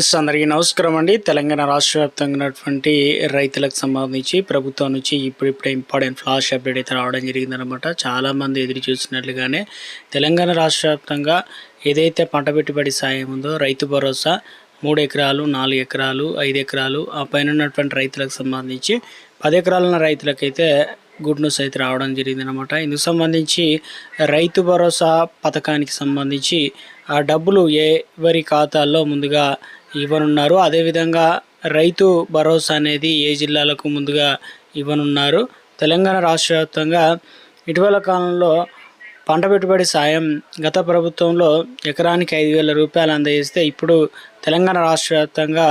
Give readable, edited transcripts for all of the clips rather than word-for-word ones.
Friends అందరికీ నమస్కారం అండి. తెలంగాణ రాష్ట్ర వ్యాప్తంగా ఉన్నటువంటి రైతులకు సంబంధించి ప్రభుత్వం నుంచి ఇప్పుడిప్పుడే ఇంపార్టెంట్ ఫ్లాష్ అప్డేట్ అయితే రావడం జరిగిందనమాట. చాలామంది ఎదురు చూసినట్లుగానే తెలంగాణ రాష్ట్ర వ్యాప్తంగా ఏదైతే పంట పెట్టుబడి సాయం ఉందో రైతు భరోసా 3 ఎకరాలు 4 ఎకరాలు 5 ఎకరాలు ఆ పైన ఉన్నటువంటి రైతులకు సంబంధించి 10 ఎకరాల ఉన్న రైతులకైతే గుడ్ న్యూస్ అయితే రావడం జరిగిందనమాట. ఇందుకు సంబంధించి రైతు భరోసా పథకానికి సంబంధించి ఆ డబ్బులు ఎవరి ఖాతాల్లో ముందుగా ఇవ్వనున్నారు, అదేవిధంగా రైతు భరోసా అనేది ఏ జిల్లాలకు ముందుగా ఇవ్వనున్నారు. తెలంగాణ రాష్ట్ర వ్యాప్తంగా ఇటీవల కాలంలో పంట పెట్టుబడి సాయం గత ప్రభుత్వంలో ఎకరానికి 5,000 రూపాయలు అందజేస్తే ఇప్పుడు తెలంగాణ రాష్ట్ర వ్యాప్తంగా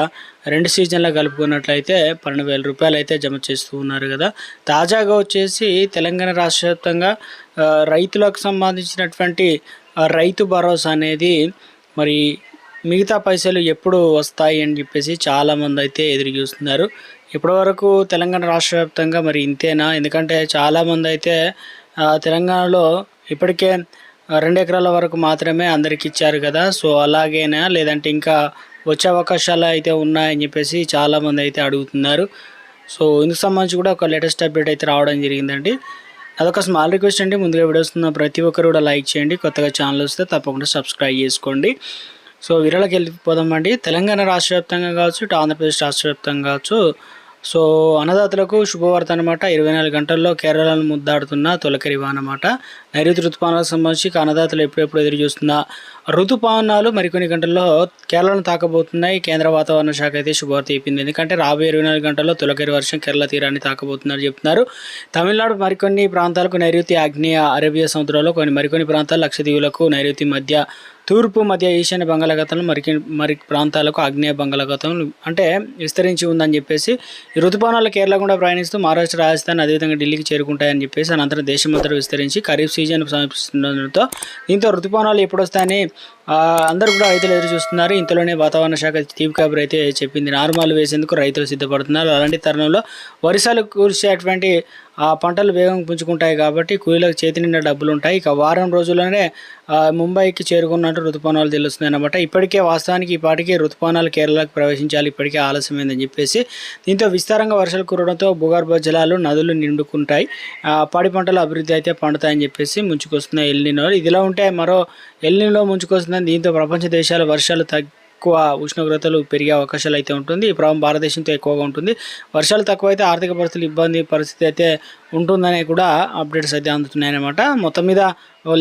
2 సీజన్లు కలుపుకున్నట్లయితే 12,000 రూపాయలు అయితే జమ చేస్తూ ఉన్నారు కదా. తాజాగా వచ్చేసి తెలంగాణ రాష్ట్ర వ్యాప్తంగా రైతులకు సంబంధించినటువంటి రైతు భరోసా అనేది మరి మిగతా పైసలు ఎప్పుడు వస్తాయి అని చెప్పేసి చాలామంది అయితే ఎదురు చూస్తున్నారు. ఇప్పటివరకు తెలంగాణ రాష్ట్ర వ్యాప్తంగా మరి ఇంతేనా? ఎందుకంటే చాలామంది అయితే తెలంగాణలో ఇప్పటికే 2 ఎకరాల వరకు మాత్రమే అందరికి ఇచ్చారు కదా. సో అలాగేనా లేదంటే ఇంకా వచ్చే అవకాశాలు అయితే ఉన్నాయని చెప్పేసి చాలామంది అయితే అడుగుతున్నారు. సో ఇందుకు సంబంధించి కూడా ఒక లేటెస్ట్ అప్డేట్ అయితే రావడం జరిగిందండి. అదొక స్మాల్ రిక్వెస్ట్ అండి. ముందుగా వీడియోస్ ఉన్న ప్రతి ఒక్కరు కూడా లైక్ చేయండి. కొత్తగా ఛానల్ వస్తే తప్పకుండా సబ్స్క్రైబ్ చేసుకోండి. సో వీడియోలోకి వెళ్ళిపోదామండి. తెలంగాణ రాష్ట్ర వ్యాప్తంగా కావచ్చు, ఇటు ఆంధ్రప్రదేశ్ రాష్ట్ర వ్యాప్తంగా కావచ్చు, సో అన్నదాతలకు శుభవార్త అనమాట. 24 గంటల్లో కేరళను ముద్దాడుతున్న తొలకరి వాన అన్నమాట. నైరుతి ఋతుపవనాలకు సంబంధించి అన్నదాతలు ఎప్పుడెప్పుడు ఎదురు చూస్తున్న ఋతుపవనాలు మరికొన్ని గంటల్లో కేరళను తాకబోతున్నాయి. కేంద్ర వాతావరణ శాఖ అయితే శుభవార్త చెప్పింది. ఎందుకంటే రాబోయే 24 గంటల్లో తొలకరి వర్షం కేరళ తీరాన్ని తాకబోతున్నారు చెప్తున్నారు. తమిళనాడు మరికొన్ని ప్రాంతాలకు నైరుతి ఆగ్నేయ అరేబియా సముద్రంలో మరికొన్ని ప్రాంతాలు లక్షద్వీపులకు నైరుతి మధ్య తూర్పు మధ్య ఈశాన్య బంగాళాఖాతంలో మరి ప్రాంతాలకు ఆగ్నేయ బంగాళాఖాతం అంటే విస్తరించి ఉందని చెప్పేసి ఈ ఋతుపవనాలు కేరళ గుండా ప్రయాణిస్తూ మహారాష్ట్ర, రాజస్థాన్ అదేవిధంగా ఢిల్లీకి చేరుకుంటాయని చెప్పేసి అనంతరం దేశమంతటా విస్తరించి ఖరీఫ్ సీజన్ సమీపిస్తుండడంతో దీంతో ఋతుపవనాలు ఎప్పుడు వస్తాయని అందరూ కూడా రైతులు ఎదురు చూస్తున్నారు. ఇంతలోనే వాతావరణ శాఖ తీపి కబురు అయితే చెప్పింది. నార్మల్ వేసేందుకు రైతులు సిద్ధపడుతున్నారు. అలాంటి తరుణంలో వర్షాలు కురిసేటువంటి పంటలు వేగం పుంజుకుంటాయి కాబట్టి కూలీలకు చేతి నిండా డబ్బులు ఉంటాయి. ఇక వారం రోజుల్లోనే ముంబైకి చేరుకున్నట్టు ఋతుపవనాలు తెలుస్తున్నాయి అన్నమాట. ఇప్పటికే వాస్తవానికి ఈ పాటికి ఋతుపవనాలు కేరళకు ప్రవేశించాలి, ఇప్పటికే ఆలస్యమైందని చెప్పేసి దీంతో విస్తారంగా వర్షాలు కురవడంతో భూగర్భ జలాలు నదులు నిండుకుంటాయి. పాడి పంటల అభివృద్ధి అయితే పండుతాయని చెప్పేసి ముంచుకొస్తున్నాయి ఎల్నినో. ఇదిలా ఉంటే మరో ఎల్నినో ముంచుకొస్తుందని దీంతో ప్రపంచ దేశాల వర్షాలు ఎక్కువ ఉష్ణోగ్రతలు పెరిగే అవకాశాలు అయితే ఉంటుంది. ఈ ప్రభావం భారతదేశంతో ఎక్కువగా ఉంటుంది. వర్షాలు తక్కువైతే ఆర్థిక పరిస్థితి అయితే ఉంటుందని కూడా అప్డేట్స్ అయితే అందుతున్నాయన్నమాట. మొత్తం మీద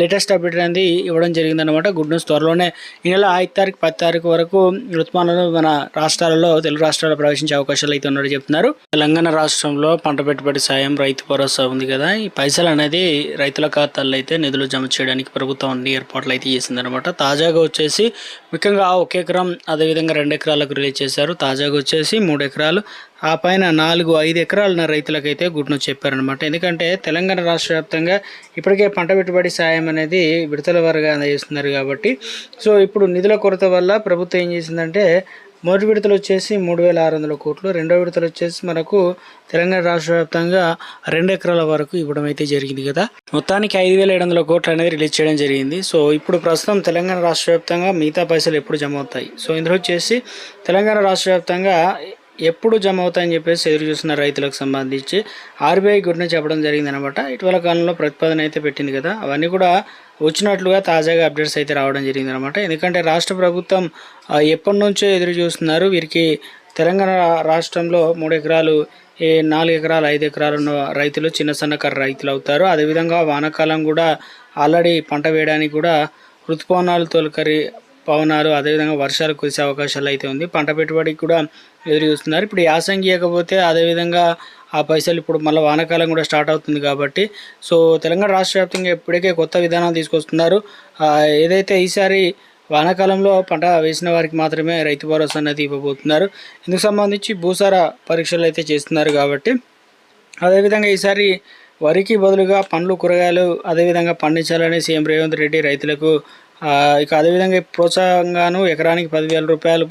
లేటెస్ట్ అప్డేట్ అనేది ఇవ్వడం జరిగిందనమాట. Good news. త్వరలోనే ఈ నెల 5 తారీఖు 10 తారీఖు వరకు ఋతుపవనాలు మన రాష్ట్రాలలో తెలుగు రాష్ట్రాల్లో ప్రవేశించే అవకాశాలు అయితే ఉన్నట్టు చెప్తున్నారు. తెలంగాణ రాష్ట్రంలో పంట పెట్టుబడి సాయం రైతు భరోసా ఉంది కదా. ఈ పైసలు అనేది రైతుల ఖాతాల్లో అయితే నిధులు జమ చేయడానికి ప్రభుత్వం అన్ని ఏర్పాట్లు అయితే చేసిందనమాట. తాజాగా వచ్చేసి ముఖ్యంగా 1 ఎకరం అదేవిధంగా 2 ఎకరాలకు రిలీజ్ చేశారు. తాజాగా వచ్చేసి 3 ఎకరాలు ఆ పైన 4-5 ఎకరాలున్న రైతులకైతే గుడ్ న్యూస్ చెప్పారనమాట. ఎందుకంటే తెలంగాణ రాష్ట్ర వ్యాప్తంగా ఇప్పటికే పంట పెట్టుబడి సాయం అనేది విడతల వారీగా అందజేస్తున్నారు కాబట్టి సో ఇప్పుడు నిధుల కొరత వల్ల ప్రభుత్వం ఏం చేసిందంటే మొదటి విడతలు వచ్చేసి 3,600 కోట్లు, రెండో విడతలు వచ్చేసి మనకు తెలంగాణ రాష్ట్ర వ్యాప్తంగా 2 ఎకరాల వరకు ఇవ్వడం అయితే జరిగింది కదా. మొత్తానికి 5,700 కోట్లు అనేది రిలీజ్ చేయడం జరిగింది. సో ఇప్పుడు ప్రస్తుతం తెలంగాణ రాష్ట్ర వ్యాప్తంగా మిగతా పైసలు ఎప్పుడు జమ అవుతాయి? సో ఇందులో వచ్చేసి తెలంగాణ రాష్ట్ర వ్యాప్తంగా ఎప్పుడు జమ అవుతాయని చెప్పేసి ఎదురు చూస్తున్న రైతులకు సంబంధించి ఆర్బీఐ గురించి చెప్పడం జరిగిందనమాట. ఇటీవల కాలంలో ప్రతిపాదన అయితే పెట్టింది కదా, అవన్నీ కూడా వచ్చినట్లుగా తాజాగా అప్డేట్స్ అయితే రావడం జరిగిందనమాట. ఎందుకంటే రాష్ట్ర ప్రభుత్వం ఎప్పటి నుంచో ఎదురు చూస్తున్నారు. వీరికి తెలంగాణ రాష్ట్రంలో 3 ఎకరాలు 4 ఎకరాలు 5 ఎకరాలు ఉన్న రైతులు చిన్న సన్నకారు రైతులు అవుతారు. అదేవిధంగా వానాకాలం కూడా ఆల్రెడీ పంట వేయడానికి కూడా ఋతుపవనాలు తొలకరి పవనాలు అదేవిధంగా వర్షాలు కురిసే అవకాశాలు అయితే ఉంది. పంట పెట్టుబడికి కూడా ఎదురు చూస్తున్నారు. ఇప్పుడు యాసంగి ఇవ్వకపోతే అదేవిధంగా ఆ పైసలు ఇప్పుడు మళ్ళీ వానాకాలం కూడా స్టార్ట్ అవుతుంది కాబట్టి సో తెలంగాణ రాష్ట్ర వ్యాప్తంగా ఇప్పటికే కొత్త విధానాలు తీసుకొస్తున్నారు. ఏదైతే ఈసారి వానాకాలంలో పంట వేసిన వారికి మాత్రమే రైతు భరోసా అనేది ఇవ్వబోతున్నారు. ఇందుకు సంబంధించి భూసార పరీక్షలు అయితే చేస్తున్నారు కాబట్టి అదేవిధంగా ఈసారి వరికి బదులుగా పండ్లు కూరగాయలు అదేవిధంగా పండించాలని సీఎం రేవంత్ రెడ్డి రైతులకు ఇక అదేవిధంగా ప్రోత్సాహంగాను ఎకరానికి 10,000 రూపాయలు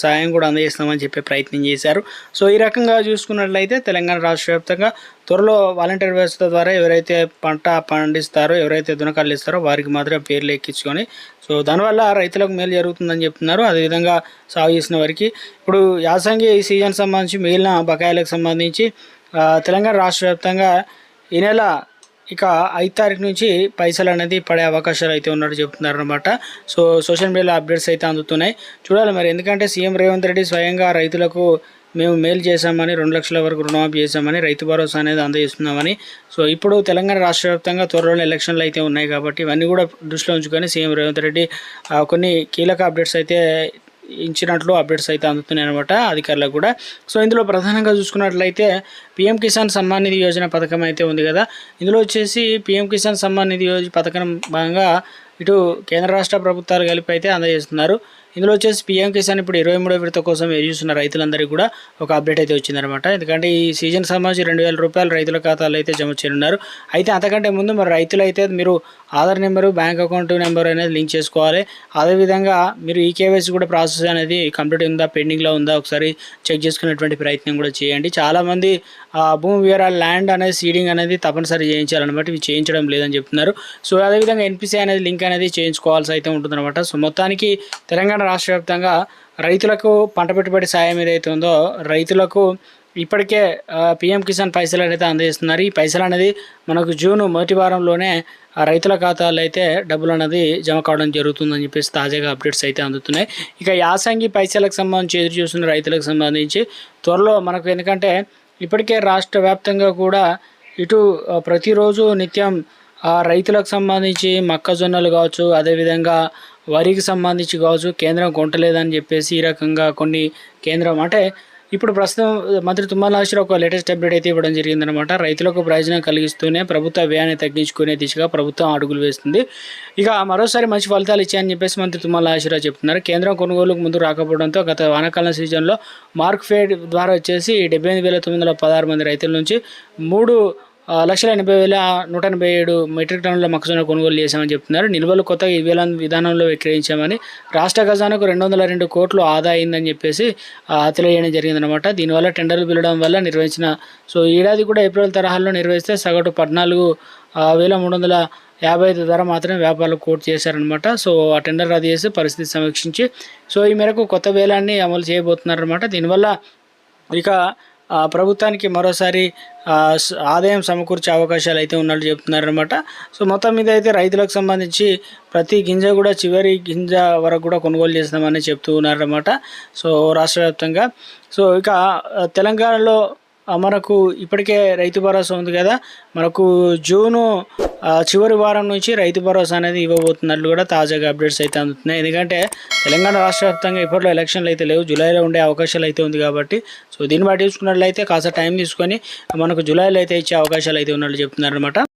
సాయం కూడా అందజేస్తామని చెప్పే ప్రయత్నం చేశారు. సో ఈ రకంగా చూసుకున్నట్లయితే తెలంగాణ రాష్ట్ర వ్యాప్తంగా త్వరలో వాలంటీర్ వ్యవస్థ ద్వారా ఎవరైతే పంట పండిస్తారో, ఎవరైతే దునకాలు ఇస్తారో వారికి మాత్రమే పేర్లు ఎక్కించుకొని, సో దానివల్ల రైతులకు మేలు జరుగుతుందని చెప్తున్నారు. అదేవిధంగా సాగు చేసిన వారికి ఇప్పుడు యాసంగి సీజన్ సంబంధించి మిగిలిన బకాయిలకు సంబంధించి తెలంగాణ రాష్ట్ర వ్యాప్తంగా ఈ నెల ఇక 5 తారీఖు నుంచి పైసలు అనేది పడే అవకాశాలు అయితే ఉన్నట్టు చెప్తున్నారు అనమాట. సో సోషల్ మీడియాలో అప్డేట్స్ అయితే అందుతున్నాయి. చూడాలి మరి, ఎందుకంటే సీఎం రేవంత్ రెడ్డి స్వయంగా రైతులకు మేము మేలు చేశామని, 2 లక్షల వరకు రుణమాఫీ చేశామని, రైతు భరోసా అనేది అందజేస్తున్నామని. సో ఇప్పుడు తెలంగాణ రాష్ట్ర వ్యాప్తంగా త్వరలో ఎలక్షన్లు అయితే ఉన్నాయి కాబట్టి ఇవన్నీ కూడా దృష్టిలో ఉంచుకొని సీఎం రేవంత్ రెడ్డి కొన్ని కీలక అప్డేట్స్ అయితే ఇచ్చినట్లు అప్డేట్స్ అయితే అందుతున్నాయి అనమాట అధికారులకు కూడా. సో ఇందులో ప్రధానంగా చూసుకున్నట్లయితే పీఎం కిసాన్ సమ్మాన్ నిధి యోజన పథకం అయితే ఉంది కదా. ఇందులో వచ్చేసి పీఎం కిసాన్ సమ్మాన్ నిధి పథకం భాగంగా ఇటు కేంద్ర రాష్ట్ర ప్రభుత్వాలు కలిపి అయితే అందజేస్తున్నారు. ఇందులో వచ్చేసి పీఎం కిసాన్ ఇప్పుడు 23వ విడత కోసం ఎదురుచూస్తున్న రైతులందరికీ కూడా ఒక అప్డేట్ అయితే వచ్చిందనమాట. ఎందుకంటే ఈ సీజన్ సంబంధించి 2,000 రూపాయలు రైతుల ఖాతాలో అయితే జమ చేయనున్నారు. అయితే అంతకంటే ముందు మరి రైతులు అయితే మీరు Aadhaar number, bank account number అనేది లింక్ చేసుకోవాలి. అదేవిధంగా మీరు ఈకేవైసీ కూడా ప్రాసెస్ అనేది కంప్లీట్ ఉందా, పెండింగ్లో ఉందా ఒకసారి చెక్ చేసుకునేటువంటి ప్రయత్నం కూడా చేయండి. చాలామంది భూమి వివరాలు, ల్యాండ్ అనేది సీడింగ్ అనేది తప్పనిసరి చేయించాలన్నమాట. ఇవి చేయించడం లేదని చెప్తున్నారు. సో అదేవిధంగా ఎన్పిసి అనేది లింక్ అనేది చేయించుకోవాల్సి అయితే ఉంటుందన్నమాట. సో మొత్తానికి తెలంగాణ రాష్ట్ర వ్యాప్తంగా రైతులకు పంట పెట్టుబడి సాయం ఏదైతే ఉందో రైతులకు ఇప్పటికే పీఎం కిసాన్ పైసలు అయితే అందజేస్తున్నారు. ఈ పైసలు అనేది మనకు జూన్ మొదటి వారంలోనే రైతుల ఖాతాలో అయితే డబ్బులు అనేది జమ కావడం జరుగుతుందని చెప్పేసి తాజాగా అప్డేట్స్ అయితే అందుతున్నాయి. ఇక యాసంగి పైసలకు సంబంధించి ఎదురు చూస్తున్న రైతులకు సంబంధించి త్వరలో మనకు, ఎందుకంటే ఇప్పటికే రాష్ట్ర వ్యాప్తంగా కూడా ఇటు ప్రతిరోజు నిత్యం రైతులకు సంబంధించి మొక్కజొన్నలు కావచ్చు, అదేవిధంగా వరికి సంబంధించి కావచ్చు కేంద్రం కొంటలేదని చెప్పేసి ఈ రకంగా కొన్ని కేంద్రం అంటే ఇప్పుడు ప్రస్తుతం మంత్రి తుమ్మల నాగేశ్వరరావు ఒక లేటెస్ట్ అప్డేట్ అయితే ఇవ్వడం జరిగిందనమాట. రైతులకు ప్రయోజనం కలిగిస్తూనే ప్రభుత్వ వ్యయాన్ని తగ్గించుకునే దిశగా ప్రభుత్వం అడుగులు వేస్తుంది. ఇక మరోసారి మంచి ఫలితాలు ఇచ్చాయని చెప్పేసి మంత్రి తుమ్మల నాగేశ్వరరావు చెప్తున్నారు. కేంద్రం కొనుగోలుకు ముందు రాకపోవడంతో గత వానాకాలం సీజన్లో మార్క్ ఫెడ్ ద్వారా వచ్చేసి 78,916 మంది రైతుల నుంచి 3,80,187 మెట్రిక్ టన్నుల మొక్కజొన్న కొనుగోలు చేశామని చెప్తున్నారు. నిల్వలు కొత్త విధానంలో విక్రయించామని, రాష్ట్ర ఖజానాకు 202 కోట్లు ఆదా అయిందని చెప్పేసి తెలియజేయడం జరిగిందనమాట. దీనివల్ల టెండర్లు పిలవడం వల్ల నిర్వహించిన సో ఏడాది కూడా ఏప్రిల్ తరహాలో నిర్వహిస్తే సగటు 14,355 ధర మాత్రమే వ్యాపారులు కోట్ చేశారనమాట. సో ఆ టెండర్ రద్దు చేసి పరిస్థితి సమీక్షించి సో ఈ మేరకు కొత్త వేలాన్ని అమలు చేయబోతున్నారనమాట. దీనివల్ల ఇక ప్రభుత్వానికి మరోసారి ఆదాయం సమకూర్చే అవకాశాలు అయితే ఉన్నట్టు చెప్తున్నారనమాట. సో మొత్తం మీద అయితే రైతులకు సంబంధించి ప్రతి గింజ కూడా చివరి గింజ వరకు కూడా కొనుగోలు చేస్తామని చెప్తూ ఉన్నారన్నమాట. సో రాష్ట్ర వ్యాప్తంగా సో ఇక తెలంగాణలో మనకు ఇప్పటికే రైతు భరోసా ఉంది కదా. మనకు జూను చివరి వారం నుంచి రైతు భరోసా అనేది ఇవ్వబోతున్నట్లు కూడా తాజాగా అప్డేట్స్ అయితే అందుతున్నాయి. ఎందుకంటే తెలంగాణ రాష్ట్ర వ్యాప్తంగా ఇప్పట్లో ఎలక్షన్లు అయితే లేవు, జూలైలో ఉండే అవకాశాలు అయితే ఉంది కాబట్టి సో దీన్ని బట్టి చూసుకున్నట్లయితే కాస్త టైం తీసుకొని మనకు జూలైలో అయితే ఇచ్చే అవకాశాలు అయితే ఉన్నట్లు చెప్తున్నారు అనమాట.